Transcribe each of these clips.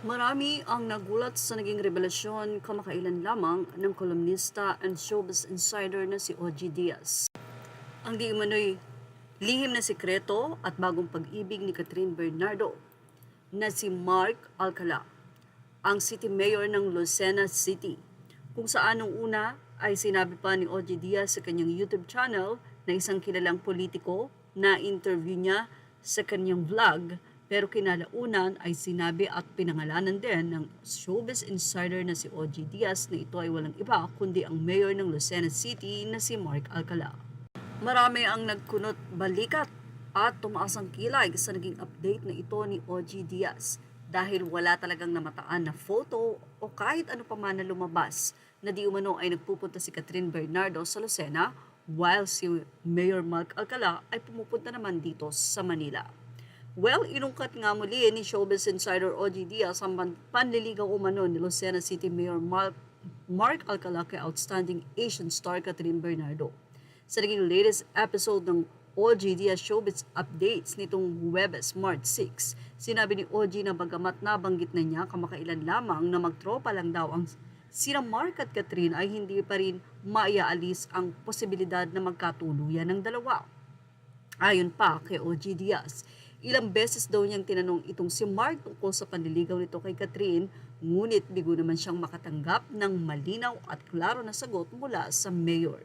Marami ang nagulat sa naging revelasyon kamakailan lamang ng kolumnista and showbiz insider na si OG Diaz. Ang di umano'y lihim na sikreto at bagong pag-ibig ni Catherine Bernardo na si Mark Alcala, ang city mayor ng Lucena City, kung saan nung una ay sinabi pa ni OG Diaz sa kanyang YouTube channel na isang kilalang politiko na interview niya sa kanyang vlog, pero kinalaunan ay sinabi at pinangalanan din ng showbiz insider na si OG Diaz na ito ay walang iba kundi ang mayor ng Lucena City na si Mark Alcala. Marami ang nagkunot balikat at tumaas ang kilay sa naging update na ito ni OG Diaz dahil wala talagang namataan na photo o kahit ano pa man na lumabas na di umano ay nagpupunta si Catherine Bernardo sa Lucena while si Mayor Mark Alcala ay pumupunta naman dito sa Manila. Well, inungkat nga muli ni showbiz insider OG Diaz ang panliligaw umano ni Lucena City Mayor Mark Alcala kay outstanding Asian star Catherine Bernardo. Sa naging latest episode ng OG Diaz Showbiz Updates nitong Huwebes, March 6, sinabi ni OG na bagamat nabanggit na niya kamakailan lamang na magtropa lang daw ang sina Mark at Catherine ay hindi pa rin maiaalis ang posibilidad na magkatuluyan ng dalawa. Ayon pa kay OG Diaz, ilang beses daw niyang tinanong itong si Mark tungkol sa panliligaw nito kay Catherine, ngunit bigo naman siyang makatanggap ng malinaw at klaro na sagot mula sa mayor.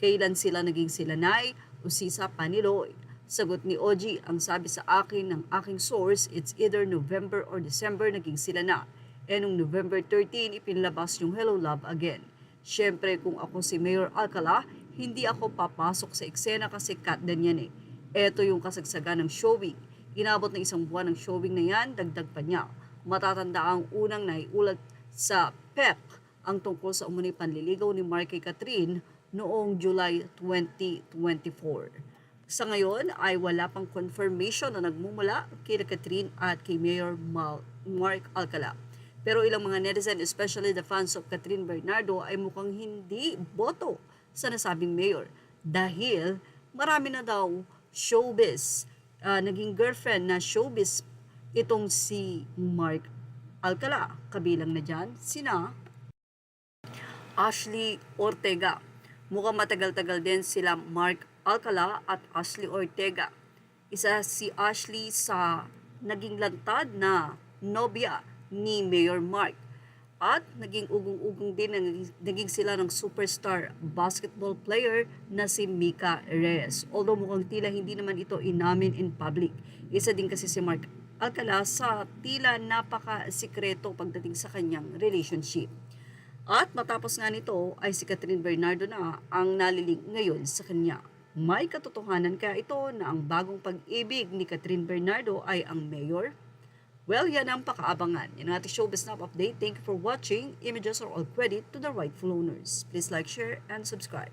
Kailan sila naging silanay o sisa pa ni Loy? Sagot ni OG, ang sabi sa akin ng aking source, it's either November or December naging sila na. E noong November 13, ipinlabas yung Hello Love Again. Siyempre kung ako si Mayor Alcala, hindi ako papasok sa eksena kasi cut din yan eh. Eto yung kasagsagan ng showing. Inabot na isang buwan ng showing na yan, dagdag pa niya. Matatanda ang unang naiulat sa PEP ang tungkol sa umunoy panliligaw ni Mark kay Catherine noong July 2024. Sa ngayon ay wala pang confirmation na nagmumula kay Catherine at kay Mayor Mark Alcala. Pero ilang mga netizen, especially the fans of Catherine Bernardo, ay mukhang hindi boto sa nasabing mayor dahil marami na daw showbiz, naging girlfriend na showbiz itong si Mark Alcala. Kabilang na dyan sina Ashley Ortega. Mukhang matagal-tagal din sila Mark Alcala at Ashley Ortega. Isa si Ashley sa naging lantad na nobya ni Mayor Mark. At naging ugong-ugong din naging sila ng superstar basketball player na si Mika Reyes. Although mukhang tila hindi naman ito inamin in public. Isa din kasi si Mark Alcala sa tila napaka-sikreto pagdating sa kanyang relationship. At matapos nga nito ay si Catherine Bernardo na ang naliling ngayon sa kanya. May katotohanan kaya ito na ang bagong pag-ibig ni Catherine Bernardo ay ang mayor? Well, yan ang pakaabangan. Yan ang ating showbiz snap update. Thank you for watching. Images are all credit to the rightful owners. Please like, share, and subscribe.